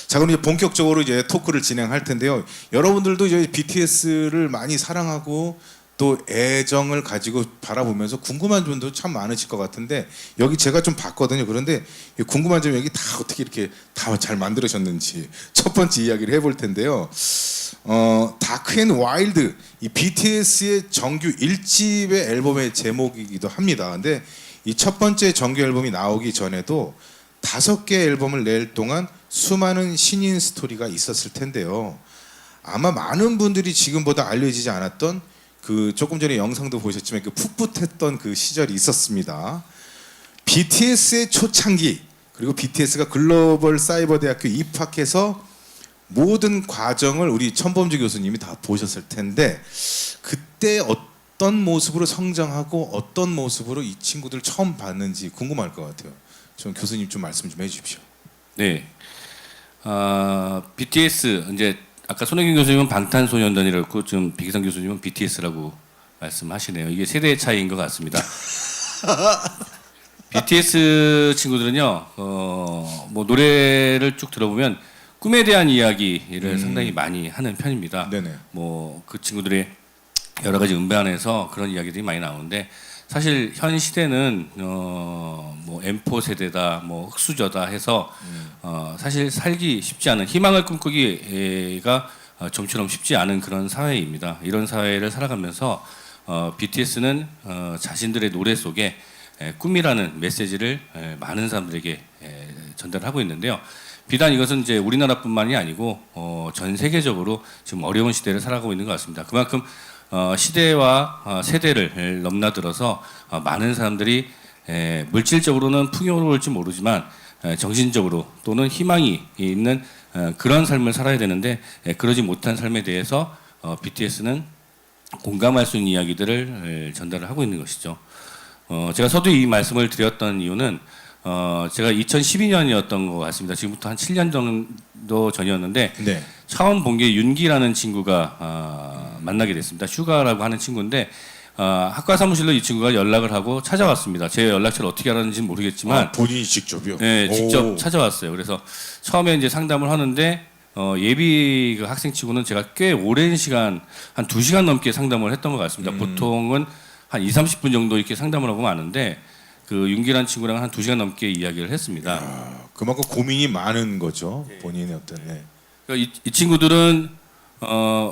자, 그럼 이제 본격적으로 이제 토크를 진행할 텐데요. 여러분들도 이제 BTS를 많이 사랑하고 또 애정을 가지고 바라보면서 궁금한 점도 참 많으실 것 같은데 여기 제가 좀 봤거든요. 그런데 궁금한 점 여기 다 어떻게 이렇게 다 잘 만들으셨는지 첫 번째 이야기를 해볼 텐데요. 다크 앤 와일드 이 BTS의 정규 1집의 앨범의 제목이기도 합니다. 근데 이 첫 번째 정규 앨범이 나오기 전에도 5개 앨범을 낼 동안 수많은 신인 스토리가 있었을 텐데요. 아마 많은 분들이 지금보다 알려지지 않았던 그 조금 전에 영상도 보셨지만 그 풋풋했던 그 시절이 있었습니다. BTS의 초창기 그리고 BTS가 글로벌 사이버 대학교 입학해서 모든 과정을 우리 천범주 교수님이 다 보셨을 텐데 그때 어떤 모습으로 성장하고 어떤 모습으로 이 친구들 처음 봤는지 궁금할 것 같아요. 좀 교수님 좀 말씀 좀 해주십시오. 네, BTS 이제 아까 손혜경 교수님은 방탄소년단이라고 했고 지금 비기상 교수님은 BTS라고 말씀하시네요. 이게 세대의 차이인 것 같습니다. BTS 친구들은요, 뭐 노래를 쭉 들어보면 꿈에 대한 이야기를 상당히 많이 하는 편입니다. 네네. 뭐 그 친구들의 여러 가지 음반에서 그런 이야기들이 많이 나오는데 사실 현 시대는 뭐 M4 세대다, 뭐 흑수저다 해서 사실 살기 쉽지 않은 희망을 꿈꾸기가 좀처럼 쉽지 않은 그런 사회입니다. 이런 사회를 살아가면서 BTS는 자신들의 노래 속에 꿈이라는 메시지를 많은 사람들에게 전달하고 있는데요. 비단 이것은 이제 우리나라뿐만이 아니고 전 세계적으로 지금 어려운 시대를 살아가고 있는 것 같습니다. 그만큼 시대와 세대를 넘나들어서 많은 사람들이 물질적으로는 풍요로울지 모르지만 정신적으로 또는 희망이 있는 그런 삶을 살아야 되는데 그러지 못한 삶에 대해서 BTS는 공감할 수 있는 이야기들을 전달을 하고 있는 것이죠. 제가 서두에 이 말씀을 드렸던 이유는 제가 2012년이었던 것 같습니다. 지금부터 한 7년 정도 전이었는데 네. 처음 본 게 윤기라는 친구가 만나게 됐습니다. 슈가라고 하는 친구인데 학과 사무실로 이 친구가 연락을 하고 찾아왔습니다. 제 연락처를 어떻게 알았는지는 모르겠지만 본인이 직접이요? 네, 직접 오. 찾아왔어요. 그래서 처음에 이제 상담을 하는데 예비 그 학생치고는 제가 꽤 오랜 시간 한 2시간 넘게 상담을 했던 것 같습니다. 보통은 한 20-30분 정도 이렇게 상담을 하고 마는데 그 윤기란 친구랑 한 2시간 넘게 이야기를 했습니다. 그만큼 고민이 많은 거죠. 본인의 어떤. 네. 그러니까 이 친구들은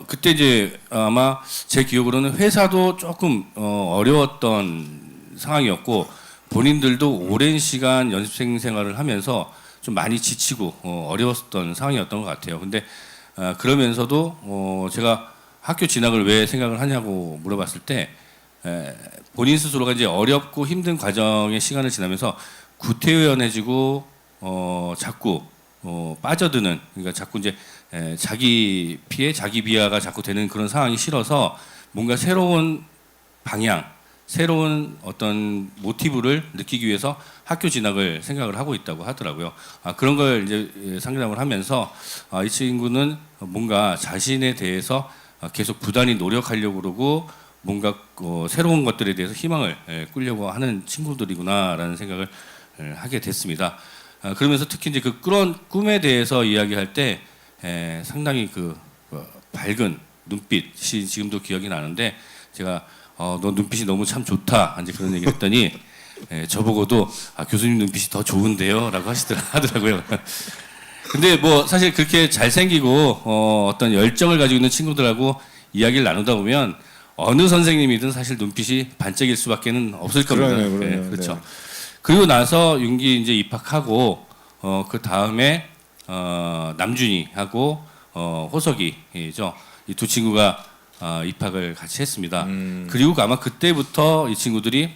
그때 이제 아마 제 기억으로는 회사도 조금 어려웠던 상황이었고 본인들도 오랜 시간 연습생 생활을 하면서 좀 많이 지치고 어려웠던 상황이었던 것 같아요. 근데 그러면서도 제가 학교 진학을 왜 생각을 하냐고 물어봤을 때 본인 스스로가 이제 어렵고 힘든 과정의 시간을 지나면서 구태의연해지고 자꾸 빠져드는 그러니까 자꾸 이제 자기 피해 자기 비하가 자꾸 되는 그런 상황이 싫어서 뭔가 새로운 방향, 새로운 어떤 모티브를 느끼기 위해서 학교 진학을 생각을 하고 있다고 하더라고요. 그런 걸 이제 상담을 하면서 이 친구는 뭔가 자신에 대해서 계속 부단히 노력하려고 그러고 뭔가 새로운 것들에 대해서 희망을 꾸려고 하는 친구들이구나라는 생각을 하게 됐습니다. 그러면서 특히 이제 그런 꿈에 대해서 이야기할 때 상당히 그 밝은 눈빛이 지금도 기억이 나는데 제가 너 눈빛이 너무 참 좋다 이제 그런 얘기를 했더니 저보고도 교수님 눈빛이 더 좋은데요라고 하더라고요. 근데 뭐 사실 그렇게 잘생기고 어떤 열정을 가지고 있는 친구들하고 이야기를 나누다 보면 어느 선생님이든 사실 눈빛이 반짝일 수밖에는 없을 겁니다. 그러네요. 그렇죠. 네. 그리고 나서 윤기 이제 입학하고 그 다음에 남준이하고 호석이죠. 이 두 친구가 입학을 같이 했습니다. 그리고 아마 그때부터 이 친구들이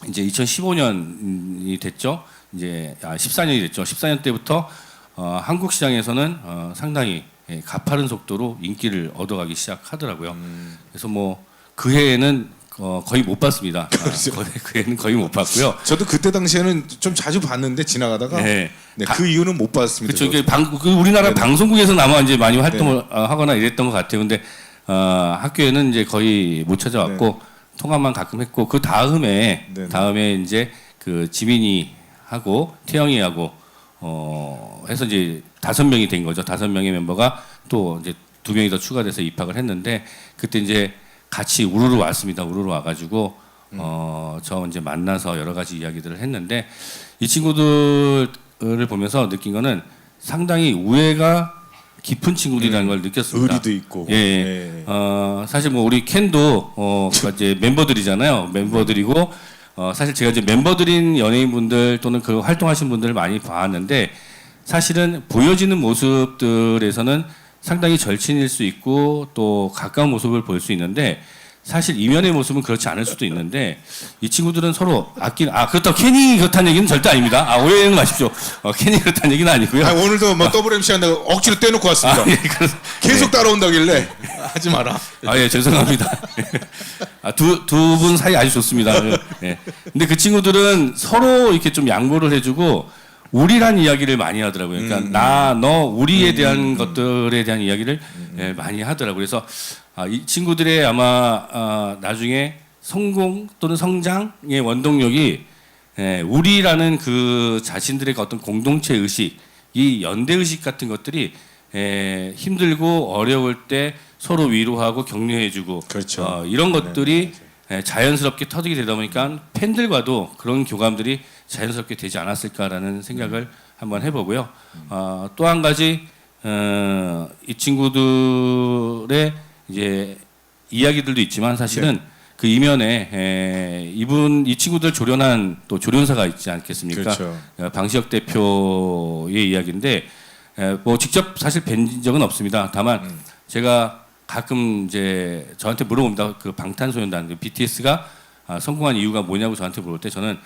이제 2015년이 됐죠. 이제 14년이 됐죠. 14년 때부터 한국 시장에서는 상당히 가파른 속도로 인기를 얻어가기 시작하더라고요. 그래서 뭐 그 해에는 거의 못 봤습니다. 그렇죠. 그 해는 거의 못 봤고요. 저도 그때 당시에는 좀 자주 봤는데 지나가다가 네. 그 이유는 못 봤습니다. 그렇죠. 이게 우리나라 네네. 방송국에서 아마 이제 많이 활동을 하거나 이랬던 것 같아요. 근데 학교에는 이제 거의 못 찾아왔고 통화만 가끔 했고 그 다음에 네네. 다음에 이제 그 지민이하고 태영이하고 해서 이제 5명이 된 거죠. 5명의 멤버가 또 이제 2명이 더 추가돼서 입학을 했는데 그때 이제 같이 우르르 왔습니다. 우르르 와가지고 저 이제 만나서 여러 가지 이야기들을 했는데 이 친구들을 보면서 느낀 거는 상당히 우애가 깊은 친구들이라는 걸 느꼈습니다. 의리도 있고. 예. 예. 사실 뭐 우리 켄도 이제 멤버들이잖아요. 멤버들이고 사실 제가 이제 멤버들인 연예인분들 또는 그 활동하신 분들을 많이 봐왔는데 사실은 보여지는 모습들에서는 상당히 절친일 수 있고 또 가까운 모습을 볼 수 있는데 사실 이면의 모습은 그렇지 않을 수도 있는데 이 친구들은 서로 그렇다고 케니 그렇다는 얘기는 절대 아닙니다. 오해는 마십시오. 케니 그렇다는 얘기는 아니고요. 오늘도 뭐 WMC 한다고 억지로 떼놓고 왔습니다. 예, 계속 따라온다길래 하지 마라. 예, 죄송합니다. 두 분 사이 아주 좋습니다. 예. 근데 그 친구들은 서로 이렇게 좀 양보를 해주고 우리란 이야기를 많이 하더라고요. 그러니까 너, 우리에 대한 것들에 대한 이야기를 예, 많이 하더라고요. 그래서 이 친구들의 아마 나중에 성공 또는 성장의 원동력이 예, 우리라는 그 자신들의 어떤 공동체 의식, 이 연대 의식 같은 것들이 예, 힘들고 어려울 때 서로 위로하고 격려해주고 그렇죠. 이런 것들이 예, 자연스럽게 터지게 되다 보니까 팬들과도 그런 교감들이 자연스럽게 되지 않았을까라는 생각을 한번 해보고요. 또 한 가지 이 친구들의 이제 이야기들도 있지만 사실은 그 이면에 이 친구들 조련한 또 조련사가 있지 않겠습니까? 그렇죠. 방시혁 대표의 이야기인데 뭐 직접 사실 뵌 적은 없습니다. 다만 제가 가끔 이제 저한테 물어봅니다. 그 방탄소년단 BTS가 성공한 이유가 뭐냐고 저한테 물을 때 저는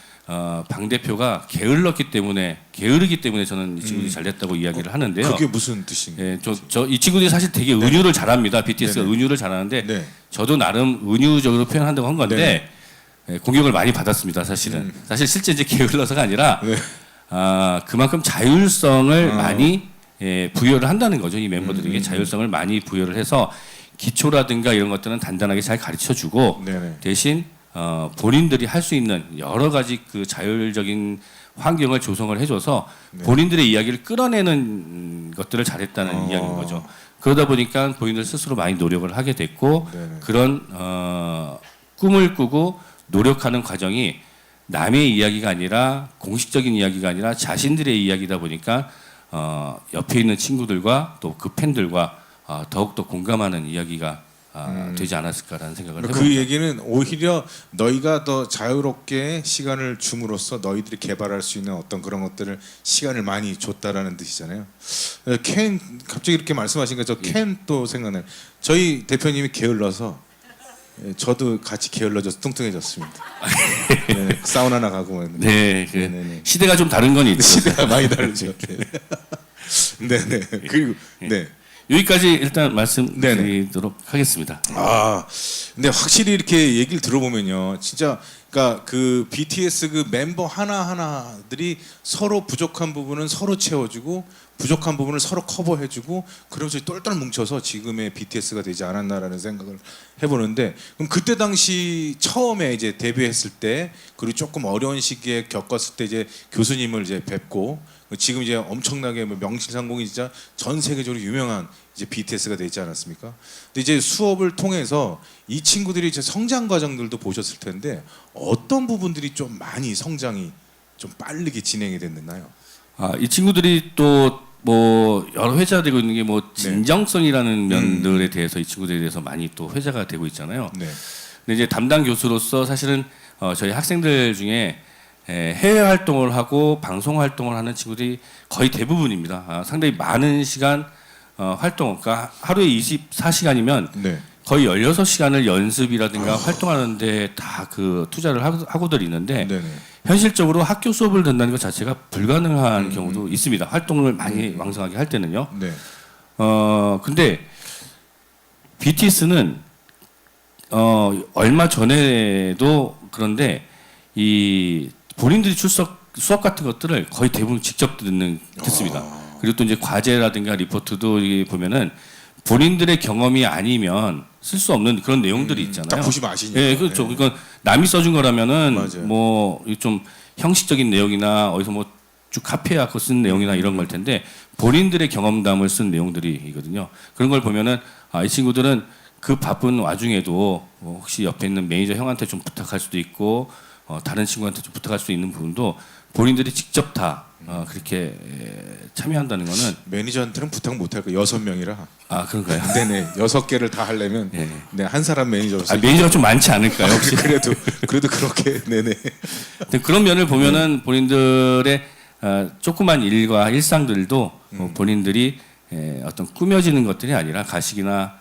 방 대표가 게으르기 때문에 저는 이 친구들이 잘 됐다고 이야기를 하는데요. 그게 무슨 뜻인가요? 예, 이 친구들이 사실 되게 은유를 잘합니다. BTS가 네네. 은유를 잘하는데 네. 저도 나름 은유적으로 표현한다고 한 건데 공격을 많이 받았습니다. 사실은 사실 실제 이제 게을러서가 아니라 네. 그만큼 자율성을 많이 부여를 한다는 거죠. 이 멤버들에게 자율성을 많이 부여를 해서 기초라든가 이런 것들은 단단하게 잘 가르쳐주고 네네. 대신 본인들이 할 수 있는 여러 가지 그 자율적인 환경을 조성을 해줘서 본인들의 이야기를 끌어내는 것들을 잘했다는 이야기인 거죠. 그러다 보니까 본인들 스스로 많이 노력을 하게 됐고 네네. 그런 꿈을 꾸고 노력하는 과정이 남의 이야기가 아니라 공식적인 이야기가 아니라 자신들의 이야기다 보니까 옆에 있는 친구들과 또 그 팬들과 더욱더 공감하는 이야기가 되지 않았을까라는 생각을 해봅니다. 그 얘기는 오히려 너희가 더 자유롭게 시간을 줌으로써 너희들이 개발할 수 있는 어떤 그런 것들을 시간을 많이 줬다라는 뜻이잖아요. 켄 갑자기 이렇게 말씀하시니까 저 켄 또 생각나요. 저희 대표님이 게을러서 저도 같이 게을러져서 뚱뚱해졌습니다. 네, 사우나나 가고 했는데. 네, 네네네. 시대가 좀 다른 건 있죠. 시대가 많이 다르죠. 네네. 그리고 네. 여기까지 일단 말씀드리도록 하겠습니다. 근데 확실히 이렇게 얘기를 들어보면요, 진짜 그러니까 그 BTS 그 멤버 하나 하나들이 서로 부족한 부분은 서로 채워주고 부족한 부분을 서로 커버해주고 그러면서 똘똘 뭉쳐서 지금의 BTS가 되지 않았나라는 생각을 해보는데 그럼 그때 당시 처음에 이제 데뷔했을 때 그리고 조금 어려운 시기에 겪었을 때 이제 교수님을 이제 뵙고 지금 이제 엄청나게 뭐 명실상공히 진짜 전 세계적으로 유명한 이제 BTS가 되지 않았습니까? 근데 이제 수업을 통해서 이 친구들이 이제 성장 과정들도 보셨을 텐데 어떤 부분들이 좀 많이 성장이 좀 빠르게 진행이 됐나요? 이 친구들이 또 뭐 여러 회자가 되고 있는 게 뭐 진정성이라는 면들에 대해서 이 친구들에 대해서 많이 또 회자가 되고 있잖아요. 네. 근데 이제 담당 교수로서 사실은 저희 학생들 중에 해외 활동을 하고 방송 활동을 하는 친구들이 거의 대부분입니다. 상당히 많은 시간 활동, 그러니까 하루에 24시간이면 네. 거의 16시간을 연습이라든가 활동하는데 다 그 투자를 하고들 있는데 네네. 현실적으로 학교 수업을 듣는다는 것 자체가 불가능한 경우도 있습니다. 활동을 많이 왕성하게 할 때는요. 네. 근데 BTS는 얼마 전에도 그런데 이 본인들이 수업 같은 것들을 거의 대부분 직접 듣습니다. 그리고 또 이제 과제라든가 리포트도 이게 보면은 본인들의 경험이 아니면 쓸 수 없는 그런 내용들이 있잖아요. 딱 보시면 아시니까. 예, 그렇죠. 그러니까 남이 써준 거라면은 맞아요. 뭐 좀 형식적인 내용이나 어디서 뭐 쭉 카피해갖고 쓴 내용이나 이런 걸 텐데 본인들의 경험담을 쓴 내용들이거든요. 그런 걸 보면은 이 친구들은 그 바쁜 와중에도 혹시 옆에 있는 매니저 형한테 좀 부탁할 수도 있고 다른 친구한테 좀 부탁할 수 있는 부분도 본인들이 직접 다 그렇게 참여한다는 거는 매니저한테는 부탁 못할 거 6명이라. 그런가요? 네네 6개를 다 하려면 예. 네, 한 사람 매니저로서 매니저가 좀 많지 않을까요? 혹시 그래도 그렇게 네네. 근데 그런 면을 보면은 본인들의 조그만 일과 일상들도 본인들이 어떤 꾸며지는 것들이 아니라 가식이나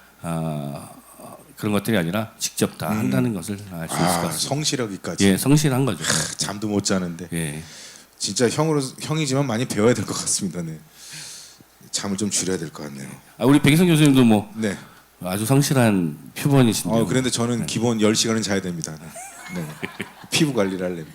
그런 것들이 아니라 직접 다 한다는 것을 알 수 있을 것 같습니다. 성실하기까지. 예, 성실한 거죠. 잠도 못 자는데. 예. 진짜 형이지만 많이 배워야 될 것 같습니다. 네. 잠을 좀 줄여야 될 것 같네요. 우리 백인성 교수님도 뭐 네. 아주 성실한 표본이신데. 그런데 저는 기본 10시간은 자야 됩니다. 네. 네. 피부 관리를 하려면.